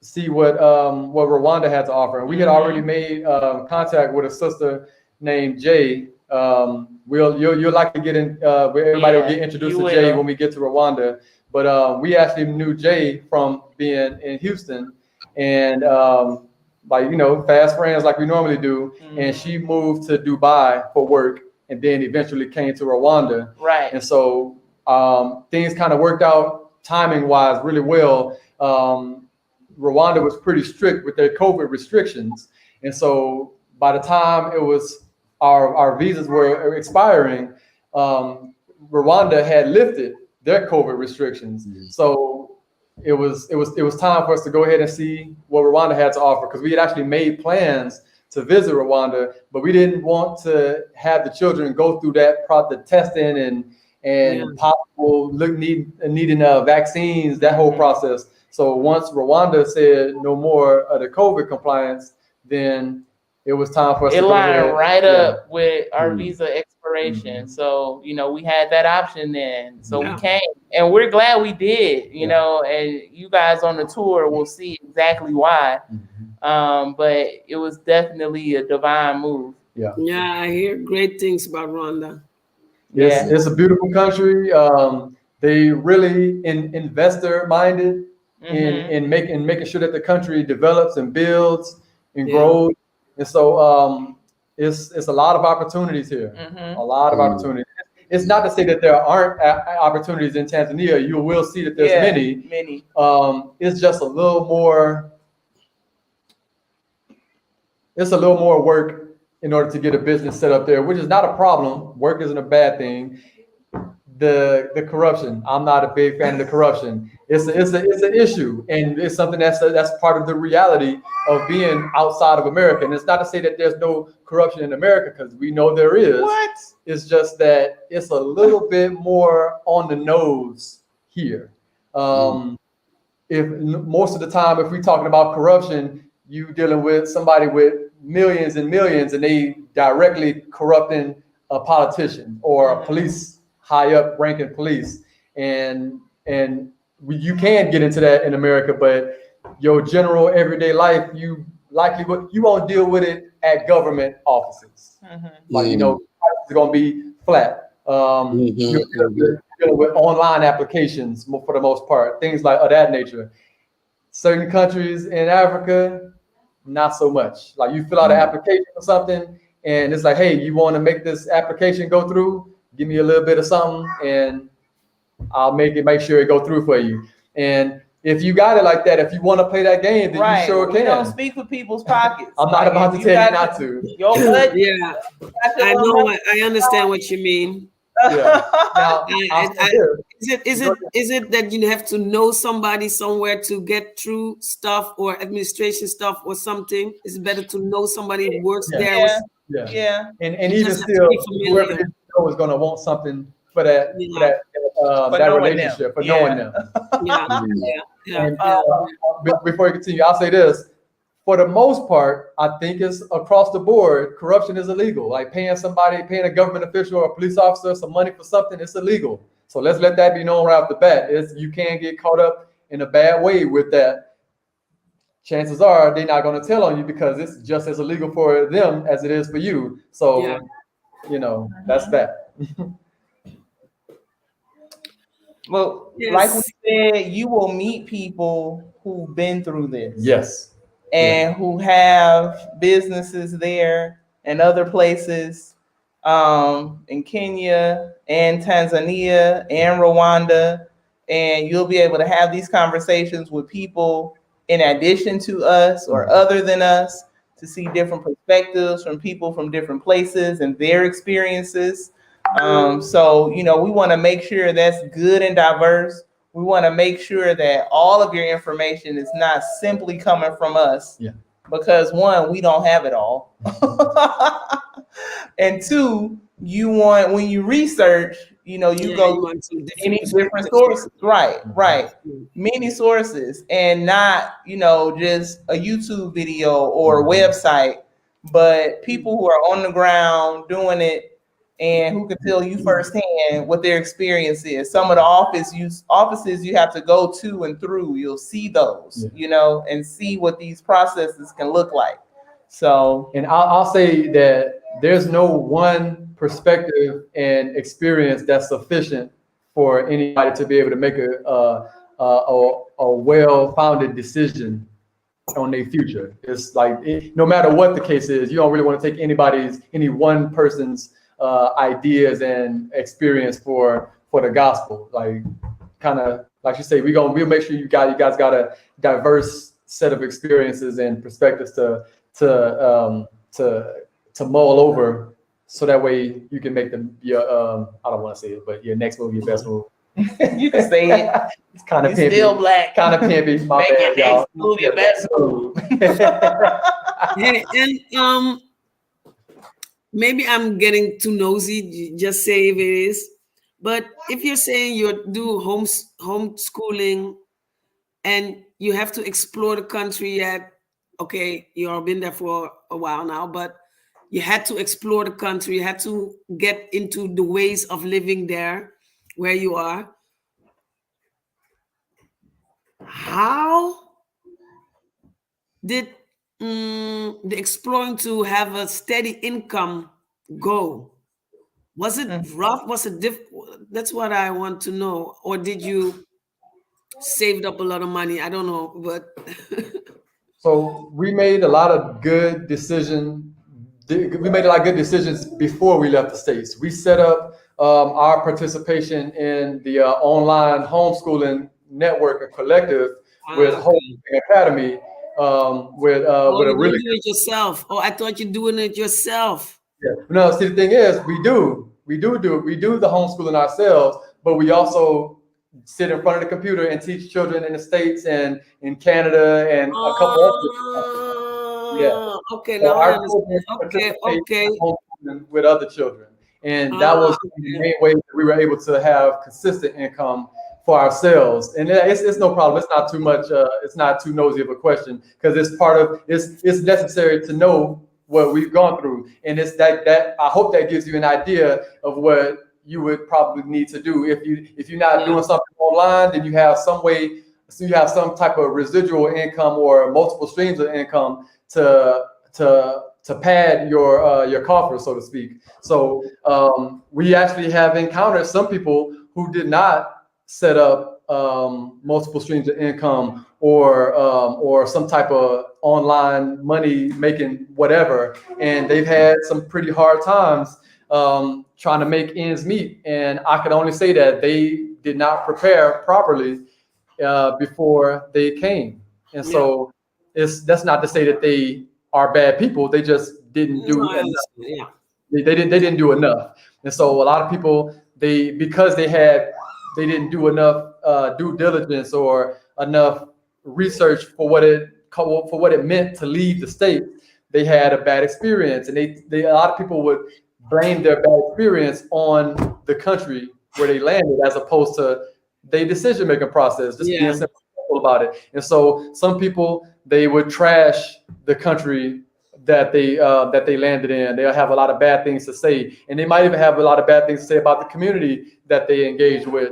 see what Rwanda had to offer. And we had already made contact with a sister named Jay. You'll likely get in. Everybody will get introduced to Jay when we get to Rwanda. But we actually knew Jay from being in Houston, and like, you know, fast friends like we normally do. And she moved to Dubai for work, and then eventually came to Rwanda. Right. And so things kind of worked out timing wise really well. Rwanda was pretty strict with their COVID restrictions, and so by the time it was our visas were expiring, Rwanda had lifted their COVID restrictions. So it was time for us to go ahead and see what Rwanda had to offer, because we had actually made plans to visit Rwanda, but we didn't want to have the children go through the testing and possible needing vaccines, that whole process. So once Rwanda said no more of the COVID compliance, then it was time for us to go ahead. It lined up with our visa expiration. So, you know, we had that option then. So we came, and we're glad we did, you know, and you guys on the tour will see exactly why. But it was definitely a divine move. Yeah, I hear great things about Rwanda. It's a beautiful country. They really investor minded in making sure that the country develops and builds and grows. And so it's a lot of opportunities here. A lot of opportunities. It's not to say that there aren't opportunities in Tanzania. You will see that there's many. It's just a little more. It's a little more work in order to get a business set up there, which is not a problem. Work isn't a bad thing. The corruption, I'm not a big fan of the corruption. It's an issue, and it's something that's part of the reality of being outside of America. And it's not to say that there's no corruption in America, because we know there is. It's just that it's a little bit more on the nose here. If most of the time, if we're talking about corruption, you dealing with somebody with millions and millions, and they directly corrupting a politician or a police, high up ranking police, and you can get into that in America, but your general everyday life, you won't deal with it at government offices. Like, you know, it's gonna be flat. You're dealing with online applications for the most part, things like of that nature. Certain countries in Africa, not so much. Like, you fill out an application for something, and it's like, hey, you want to make this application go through? Give me a little bit of something, and I'll make sure it go through for you. And if you got it like that, if you want to play that game, then you sure can. Don't speak with people's pockets. I'm not about to tell you not to. Your budget. Yeah, I know. I understand what you mean. Yeah. Now, is it that you have to know somebody somewhere to get through stuff or administration stuff or something? Is it better to know somebody who works there? And even still, whoever you know is going to want something for that relationship, for knowing them. And, before you continue, I'll say this. For the most part, I think it's across the board, corruption is illegal. Like paying a government official or a police officer some money for something, it's illegal. So let's let that be known right off the bat. You can get caught up in a bad way with that. chances are they're not going to tell on you because it's just as illegal for them as it is for you. So, Yeah. you know, that's that. Well, like we Yes. said, you will meet people who've been through this. Yes. And who have businesses there and other places in Kenya and Tanzania and Rwanda. And you'll be able to have these conversations with people in addition to us or other than us to see different perspectives from people from different places and their experiences. So, you know, we want to make sure that's good and diverse. We want to make sure that all of your information is not simply coming from us. Yeah. Because one, we don't have it all. And two, you want, when you research, you know, you go you want some many different perspectives. sources. Right. Many sources, and not, you know, just a YouTube video or a website, but people who are on the ground doing it and who can tell you firsthand what their experience is. Some of the offices you have to go to and through, you'll see those, you know, and see what these processes can look like. So, and I'll say that there's no one perspective and experience that's sufficient for anybody to be able to make a well-founded decision on their future. It's like no matter what the case is, you don't really want to take any one person's ideas and experience for the gospel. Like, kind of like you say, we'll make sure you guys got a diverse set of experiences and perspectives to mull over, so that way you can make your I don't want to say it, but your next move, your best move. you can say it. It's kind of pimpy. Still black. Kind of pimpy. My Make bad, your y'all. next move your best move. Hey, and maybe I'm getting too nosy. Just say if it is. But if you're saying you do homeschooling and you have to explore the country yet, okay, you've been there for a while now, but you had to explore the country, you had to get into the ways of living there where you are. How did the exploring to have a steady income go? Was it rough? Was it That's what I want to know. Or did you saved up a lot of money? I don't know, but So we made a lot of good decisions. We made a lot of good decisions before we left the States. We set up our participation in the online homeschooling network and collective with Homeschooling Academy. With a you really do it yourself. Oh, I thought you're doing it yourself. Yeah. No, see, the thing is, we do the homeschooling ourselves, but we also sit in front of the computer and teach children in the States and in Canada and a couple other. Yeah. Okay, So now I our understand. children Okay, participate okay. in homeschooling with other children, and that was the main way that we were able to have consistent income for ourselves. And it's no problem. It's not too much. It's not too nosy of a question, because it's part of it's necessary to know what we've gone through, and it's that I hope that gives you an idea of what you would probably need to do if you're not doing something online. Then you have some way, so you have some type of residual income or multiple streams of income to pad your coffers, so to speak. So we actually have encountered some people who did not set up multiple streams of income or some type of online money making whatever, and they've had some pretty hard times trying to make ends meet. And I can only say that they did not prepare properly before they came. And so that's not to say that they are bad people. They just didn't do enough. They didn't do enough. And so a lot of people, they didn't do enough due diligence or enough research for what it meant to leave the state. They had a bad experience, and a lot of people would blame their bad experience on the country where they landed, as opposed to their decision-making process, just being simple about it. And so some people, they would trash the country that they landed in. They'll have a lot of bad things to say, and they might even have a lot of bad things to say about the community that they engage with.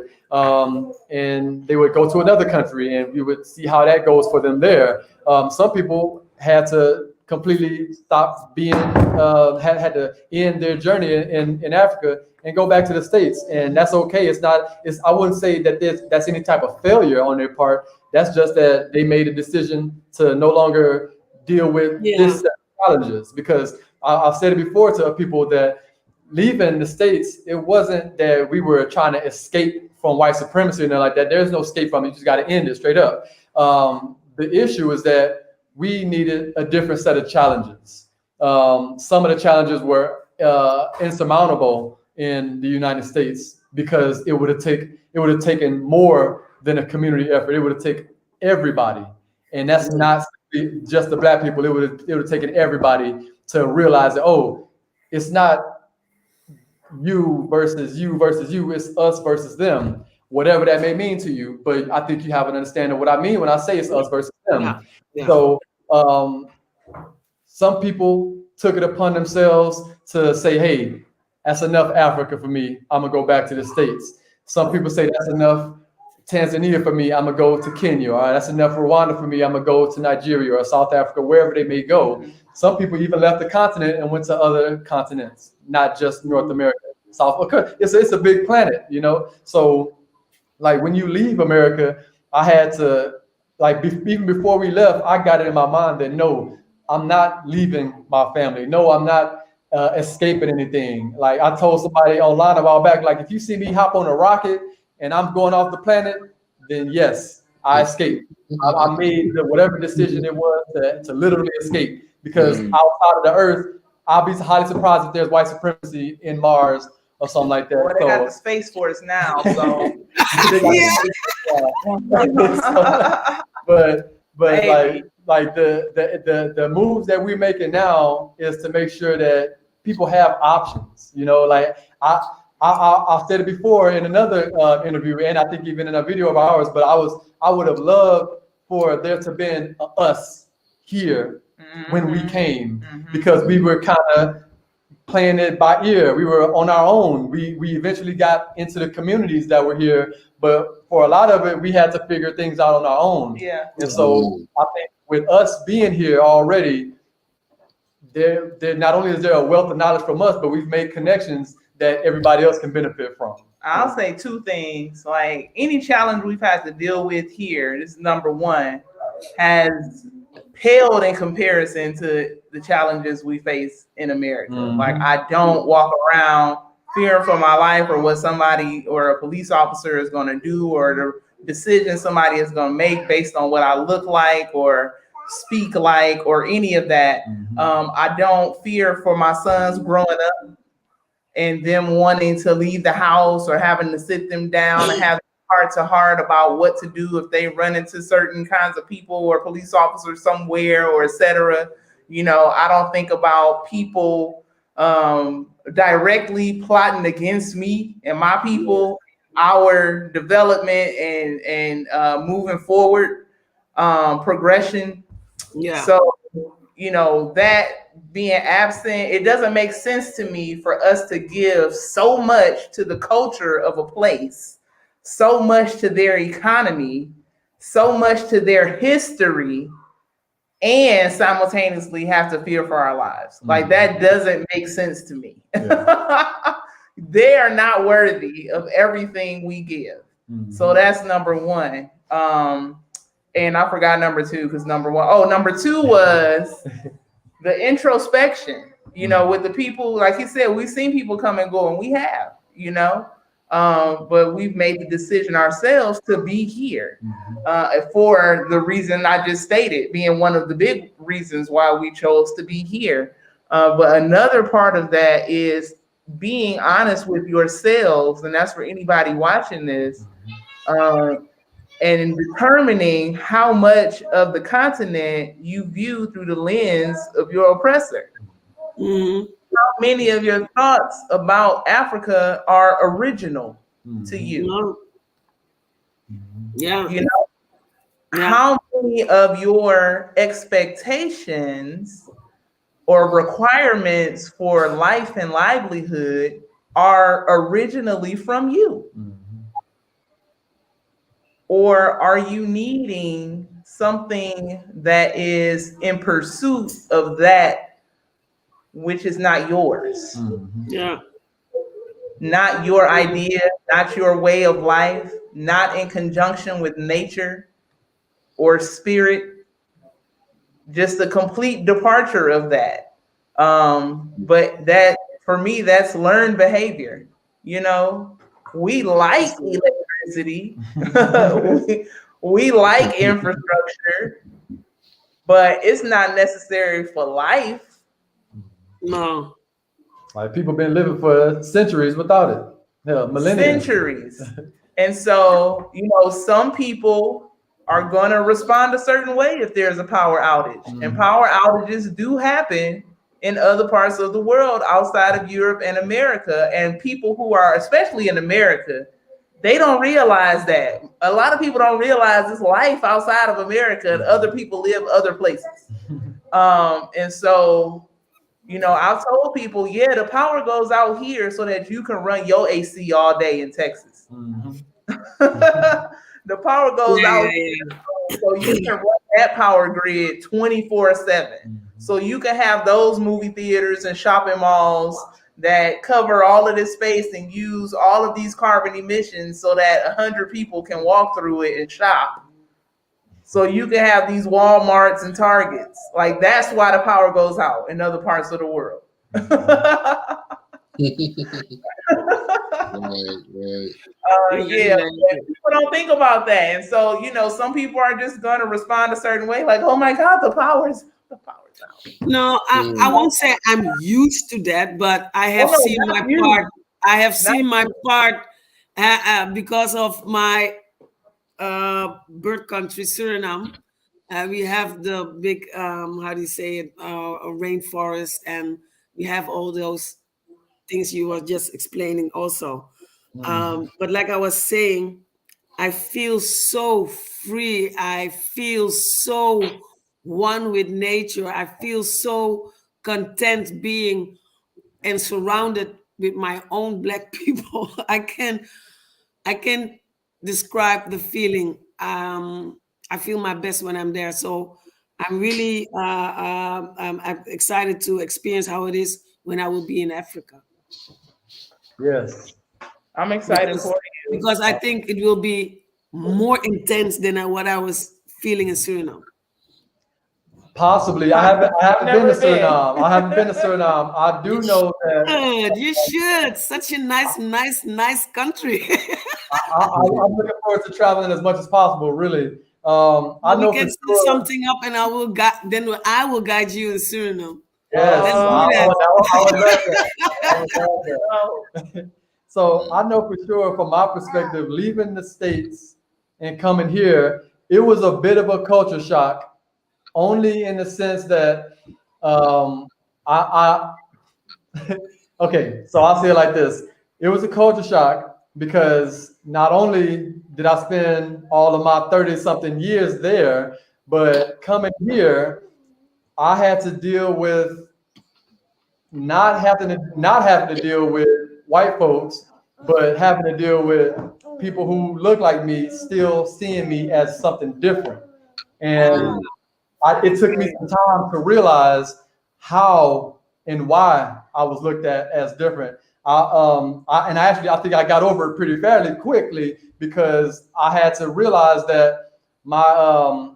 and they would go to another country, and we would see how that goes for them there. Some people had to completely stop being, had to end their journey in Africa and go back to the States, and that's okay. I wouldn't say that that's any type of failure on their part. That's just that they made a decision to no longer deal with this set of challenges. Because I've said it before to people that leaving the States, it wasn't that we were trying to escape from white supremacy and like that. There's no escape from it. You just got to end it straight up. The issue is that we needed a different set of challenges. Some of the challenges were insurmountable in the United States because it would have taken more than a community effort. It would have taken everybody, and that's not just the Black people. It would have taken everybody to realize that, oh, it's not you versus you versus you. It's us versus them. Whatever that may mean to you, but I think you have an understanding of what I mean when I say it's us versus them. So some people took it upon themselves to say, hey, that's enough Africa for me. I'm gonna go back to the States. Some people say that's enough Tanzania for me. I'm gonna go to Kenya. All right, that's enough Rwanda for me. I'm gonna go to Nigeria or South Africa, wherever they may go. Some people even left the continent and went to other continents, not just North America, South America. It's a big planet, you know. So like when you leave America, I had to, like, even before we left, I got it in my mind that no, I'm not leaving my family. No, I'm not escaping anything. Like I told somebody online a while back, like if you see me hop on a rocket and I'm going off the planet, then yes, I escaped. I made whatever decision it was to literally escape, because outside of the Earth, I'll be highly surprised if there's white supremacy in Mars or something like that. Well, they got the Space Force now, so. but like the moves that we're making now is to make sure that people have options. You know, like I've said it before in another interview, and I think even in a video of ours. But I would have loved for there to been us here when we came, because we were kind of playing it by ear. We were on our own. We eventually got into the communities that were here, but for a lot of it, we had to figure things out on our own. Yeah. And so I think with us being here already, there not only is there a wealth of knowledge from us, but we've made connections that everybody else can benefit from. I'll say two things. Like any challenge we've had to deal with here, this is number one, has paled in comparison to the challenges we face in America. Like I don't walk around fearing for my life or what somebody or a police officer is going to do, or the decision somebody is going to make based on what I look like or speak like or any of that. I don't fear for my sons growing up and them wanting to leave the house or having to sit them down and have heart to heart about what to do if they run into certain kinds of people or police officers somewhere or et cetera. You know, I don't think about people directly plotting against me and my people, our development and moving forward, progression. Yeah. So, you know, that being absent, it doesn't make sense to me for us to give so much to the culture of a place, so much to their economy, so much to their history, and simultaneously have to fear for our lives. Like that doesn't make sense to me. Yeah. They are not worthy of everything we give. So that's number one. And I forgot number two, because number two was the introspection, you know, with the people, like he said, we've seen people come and go, and we have, you know, but we've made the decision ourselves to be here for the reason I just stated, being one of the big reasons why we chose to be here. But another part of that is being honest with yourselves, and that's for anybody watching this, and determining how much of the continent you view through the lens of your oppressor. How many of your thoughts about Africa are original to you? Yeah. You know, how many of your expectations or requirements for life and livelihood are originally from you? Or are you needing something that is in pursuit of that which is not yours? Yeah. Not your idea, not your way of life, not in conjunction with nature or spirit, just a complete departure of that. But that, for me, that's learned behavior. You know, we like electricity, we like infrastructure, but it's not necessary for life. No. Like people been living for centuries without it. Yeah, millennia. Centuries. And so, some people are going to respond a certain way if there's a power outage. And power outages do happen in other parts of the world outside of Europe and America. And people who are, especially in America, they don't realize that. A lot of people don't realize this life outside of America and other people live other places. And so, I've told people, yeah, the power goes out here so that you can run your AC all day in Texas. The power goes Yeah, out yeah, so you can run that power grid 24/7. So you can have those movie theaters and shopping malls that cover all of this space and use all of these carbon emissions so that 100 people can walk through it and shop. So you can have these Walmarts and Targets. Like, that's why the power goes out in other parts of the world. Right. Yeah, but people don't think about that. And so, some people are just going to respond a certain way, like, oh my God, the power's out. No, I won't say I'm used to that, but I have no, seen not my you. part. I have Not seen my part because of my birth country, Suriname. We have the big, how do you say it, rainforest, and we have all those things you were just explaining also. But like I was saying, I feel so free. I feel so one with nature. I feel so content being and surrounded with my own black people. I can describe the feeling. I feel my best when I'm there. So I'm really I'm excited to experience how it is when I will be in Africa. Yes. I'm excited because for you. because I think it will be more intense than what I was feeling in Suriname. Possibly. I haven't been to Never been. Suriname. I haven't been to Suriname. I do know that Good, you should. Such a nice country. I'm looking forward to traveling as much as possible, really. I Well, we know can for set sure. something up, and I will guide you in Suriname. Yes, Let's do I that. would, I would love that. I would love that. Oh, So I know for sure, from my perspective, leaving the States and coming here, it was a bit of a culture shock, only in the sense that I okay, so I'll say it like this. It was a culture shock because not only did I spend all of my 30 something years there, but coming here, I had to deal with not having to deal with white folks, but having to deal with people who look like me, still seeing me as something different. And Ah, it took me okay. some time to realize how and why I was looked at as different. I think I got over it pretty fairly quickly because I had to realize that my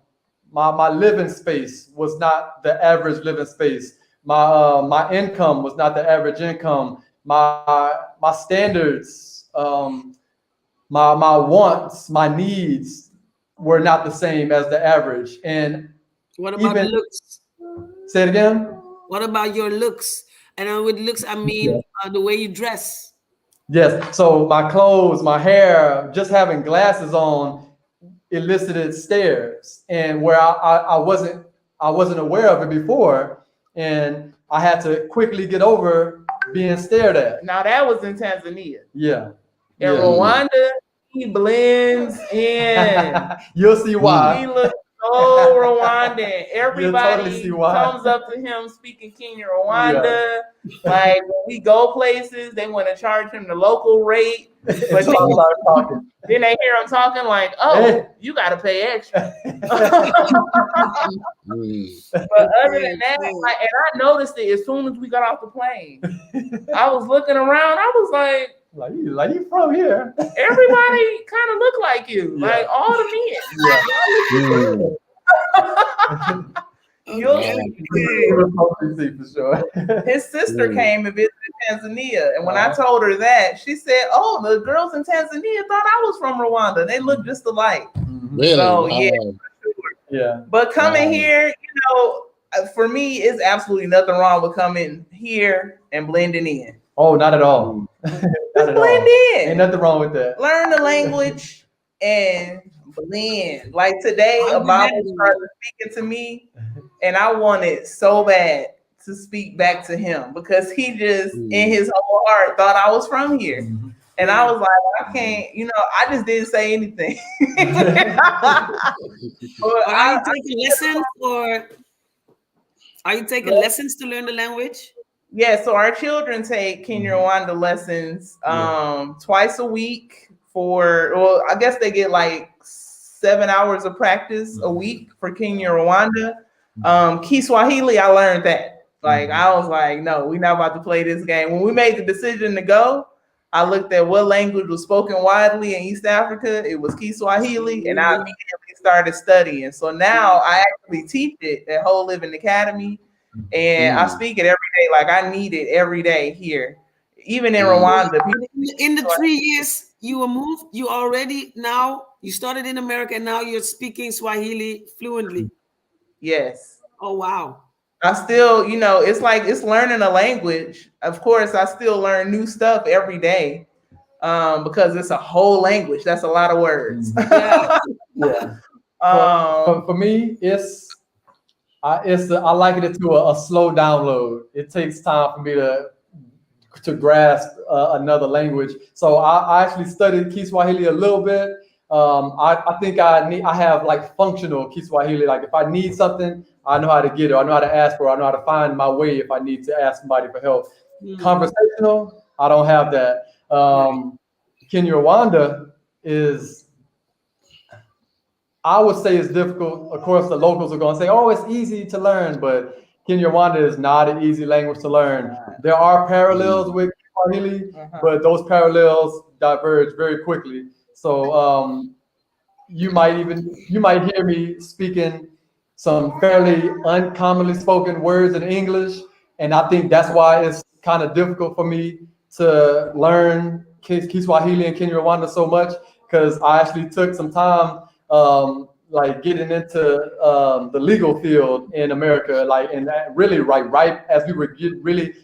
my living space was not the average living space. My income was not the average income. My standards, my wants, my needs were not the same as the average. And What about even looks? say it again. What about your looks? And with looks, I mean the way you dress. Yes. So my clothes, my hair, just having glasses on elicited stares, and where I wasn't aware of it before, and I had to quickly get over being stared at. now that was in Tanzania. Yeah. In Yeah. Rwanda, he blends in. You'll see He why. looks so Rwandan. You'll totally see Everybody why. comes up to him speaking Kenya Rwanda. Like when we go places, they want to charge him the local rate. But Until I start talking. then they hear him talking like, "Oh, Hey. you got to pay extra." Mm. But other than that, like, and I noticed it as soon as we got off the plane. I was looking around. I was like you from here? everybody kind of look like you, Yeah. like all the men. Mm. You'll See for sure. His sister Mm. came and visited Tanzania, and when I told her that, she said, "Oh, the girls in Tanzania thought I was from Rwanda. They look just alike." Really? So Wow. yeah, for sure. Yeah. But coming Wow. here, for me, it's absolutely nothing wrong with coming here and blending in. Oh, not at all. Just blend Ain't in, nothing wrong with that. learn the language, and blend. Like today, a Bible started speaking to me, and I wanted so bad to speak back to him because he just, in his whole heart, thought I was from here. And I was like, I can't, I just didn't say anything. Are you taking lessons are you taking lessons to learn the language? Yeah, so our children take Kenya Rwanda lessons twice a week I guess they get like 7 hours of practice a week for Kenya Rwanda. Kiswahili, I learned that. Like, I was like, no, we're not about to play this game. When we made the decision to go, I looked at what language was spoken widely in East Africa. It was Kiswahili, and I immediately started studying. So now I actually teach it at Whole Living Academy, and I speak it every day. Like, I need it every day here. Even in Rwanda. In the 3 years you were moved, you started in America, and now you're speaking Swahili fluently. Yes. Oh, wow. I still, it's learning a language. Of course, I still learn new stuff every day because it's a whole language. That's a lot of words. Yeah. For me, I liken it to a slow download. It takes time for me to grasp another language. So I actually studied Kiswahili a little bit. I think I have like functional Kiswahili. Like if I need something, I know how to get it. I know how to ask for it. I know how to find my way if I need to ask somebody for help. Conversational, I don't have that. Kenya Rwanda I would say it's difficult. Of course, the locals are going to say, oh, it's easy to learn, but Kenya Rwanda is not an easy language to learn. There are parallels with Kiswahili, but those parallels diverge very quickly. So you might hear me speaking some fairly uncommonly spoken words in English, and I think that's why it's kind of difficult for me to learn Kiswahili and Kenya Rwanda so much, because I actually took some time like getting into the legal field in America, like, and that really right as we were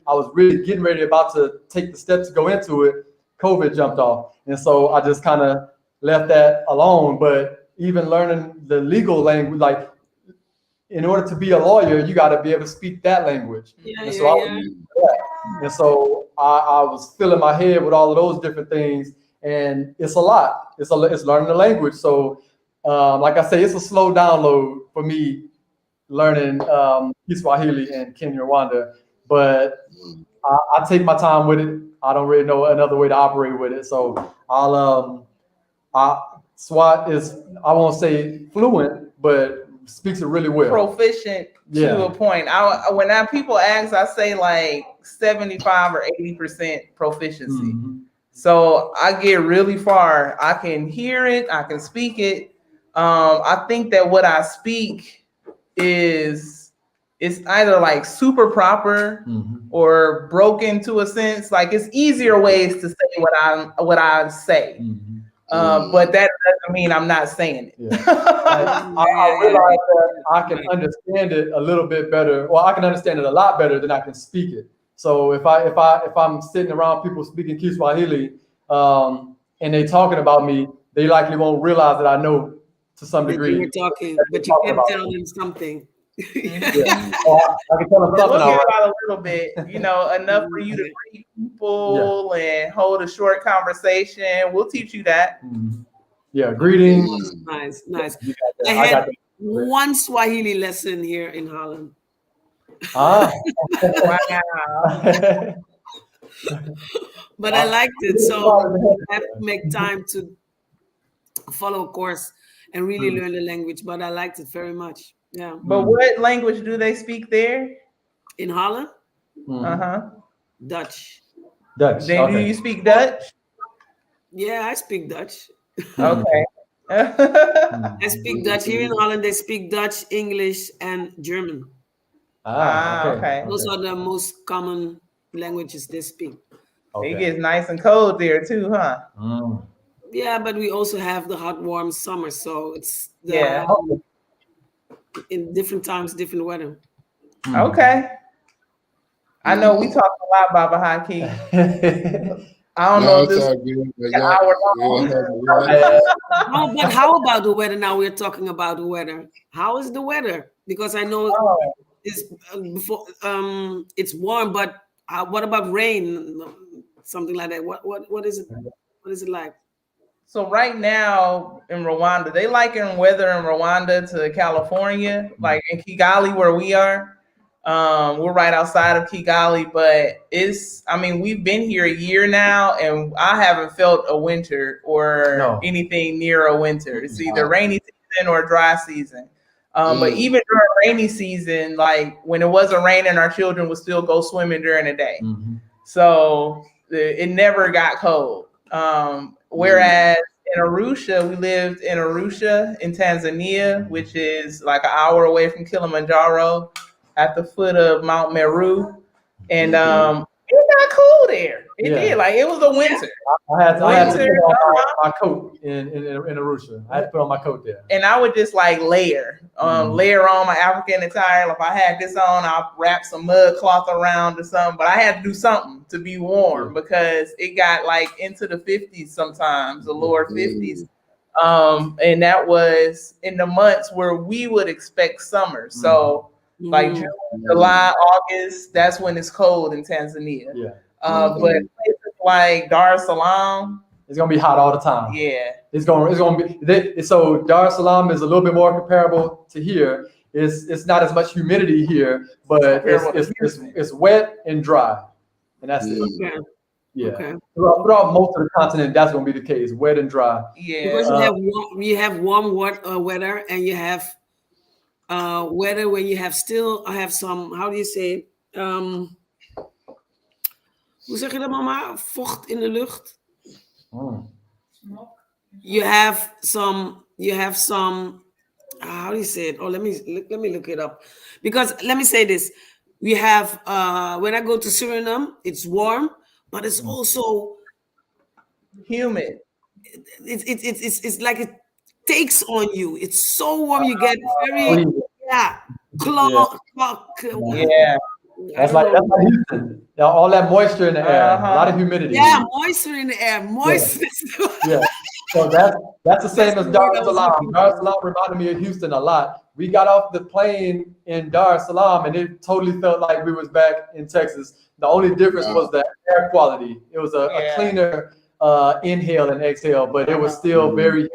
I was really getting ready about to take the steps to go into it, COVID jumped off. And so I just kind of left that alone. But even learning the legal language, like in order to be a lawyer, you got to be able to speak that language. And so I was filling my head with all of those different things, and it's a lot. It's learning the language. So like I say, it's a slow download for me learning Kiswahili and Kenya Rwanda, but I take my time with it. I don't really know another way to operate with it. So SWAT is, I won't say fluent, but speaks it really well. Proficient to a point. When people ask, I say like 75 or 80% proficiency. So I get really far. I can hear it. I can speak it. I think that what I speak it's either like super proper or broken to a sense. Like it's easier ways to say what I say. But that doesn't mean I'm not saying it. I realize that I can understand it a little bit better. Well, I can understand it a lot better than I can speak it. So if I'm sitting around people speaking Kiswahili and they talking about me, they likely won't realize that I know to some degree. You were talking, but you can tell them something. I can tell them something a little bit, enough for you to greet people and hold a short conversation. We'll teach you that. Yeah, greetings. Nice. one Swahili lesson here in Holland. Ah. Wow. But I liked it, so I have to make time to follow a course and really learn the language. But I liked it very much. Yeah. But what language do they speak there? In Holland, Uh-huh. Dutch. Dutch. Do Okay. you speak Dutch? Yeah, I speak Dutch. Okay. I speak Dutch. Here in Holland, they speak Dutch, English, and German. Ah, okay. Okay. Those are the most common languages they speak. It Okay. gets nice and cold there too, huh? Yeah, but we also have the hot, warm summer, so it's Yeah. in different times, different weather. Okay. I know we talked a lot about Bahaki. I don't know No, if it's this all good. But an hour long. But how about the weather? Now we're talking about the weather. How is the weather? Because I know Oh, it's before it's warm, but what about rain? Something like that. What is it? What is it like? so right now in Rwanda, they liken weather in Rwanda to California, like in Kigali where we are. We're right outside of Kigali, but I mean, we've been here a year now and I haven't felt a winter or anything near a winter. It's either rainy season or dry season. But even during rainy season, like when it wasn't raining, our children would still go swimming during the day. So it never got cold. Whereas in Arusha, we lived in Arusha in Tanzania, which is like an hour away from Kilimanjaro at the foot of Mount Meru. And it got cool there. It did. Like it was a winter. I had to put on my coat in Arusha. I had to put on my coat there. And I would just like layer on my African attire. If I had this on, I'll wrap some mud cloth around or something. But I had to do something to be warm because it got like into the 50s sometimes, the lower 50s. And that was in the months where we would expect summer. So like June, July, August, that's when it's cold in Tanzania. But places like Dar es Salaam, it's gonna be hot all the time. Yeah, it's gonna be. So Dar es Salaam is a little bit more comparable to here. It's not as much humidity here, but it's wet and dry, and that's it. Okay. Yeah. Okay. Throughout most of the continent, that's gonna be the case, wet and dry. Yeah. Because you have warm weather, and you have weather when you have some. How do you say? Hoe zeg je dat, mama? Vocht in de lucht. You have some. How do you say it? Oh, let me look it up. Because let me say this: we have when I go to Suriname, it's warm, but it's also humid. It's like it takes on you. It's so warm, you get very clock. Yeah. That's like Houston. All that moisture in the air, a lot of humidity. Yeah, moisture in the air, moisture. Yeah. So that's the same as Dar es Salaam. Dar es Salaam reminded me of Houston a lot. We got off the plane in Dar es Salaam and it totally felt like we was back in Texas. The only difference was the air quality. It was a cleaner inhale and exhale, but it was still very.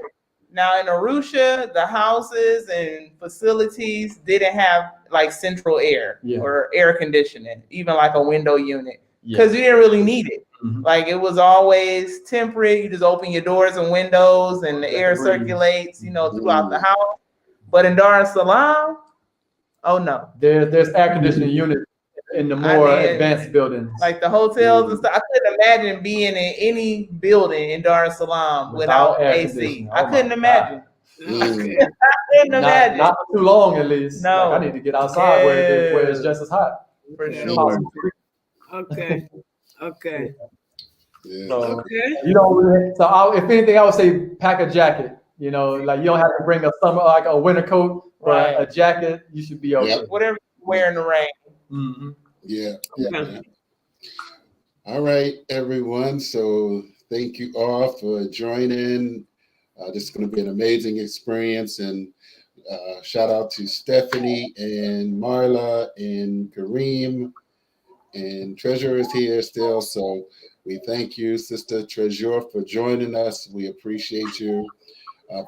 Now in Arusha, the houses and facilities didn't have like central air or air conditioning, even like a window unit, because you didn't really need it. Like it was always temperate. You just open your doors and windows, and the air circulates, throughout the house. But in Dar es Salaam, oh no, there's air conditioning units in the more advanced buildings, like the hotels and stuff. I couldn't imagine being in any building in Dar es Salaam without AC. I couldn't imagine. I couldn't imagine. Not for too long, at least. No, like I need to get outside where it's just as hot. For sure. Okay. Okay. Yeah. So, if anything, I would say pack a jacket. Like you don't have to bring a winter coat, but a jacket, you should be okay. Whatever you wear in the rain. Yeah. All right, everyone. So thank you all for joining. This is going to be an amazing experience. And shout out to Stephanie and Marla and Kareem. And Treasure is here still. So we thank you, Sister Treasure, for joining us. We appreciate you.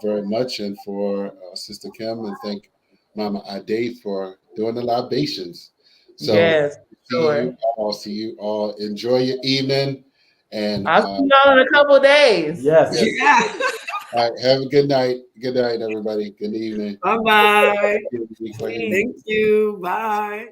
very much, and for Sister Kim, and thank Mama Ade for doing the libations. So Yes, sure. see you all. Enjoy your evening, and I'll see y'all in a couple days. Yes. Yeah. all right, have a good night. Good night, everybody. Good evening. Bye bye. Good evening. Thank you. Bye.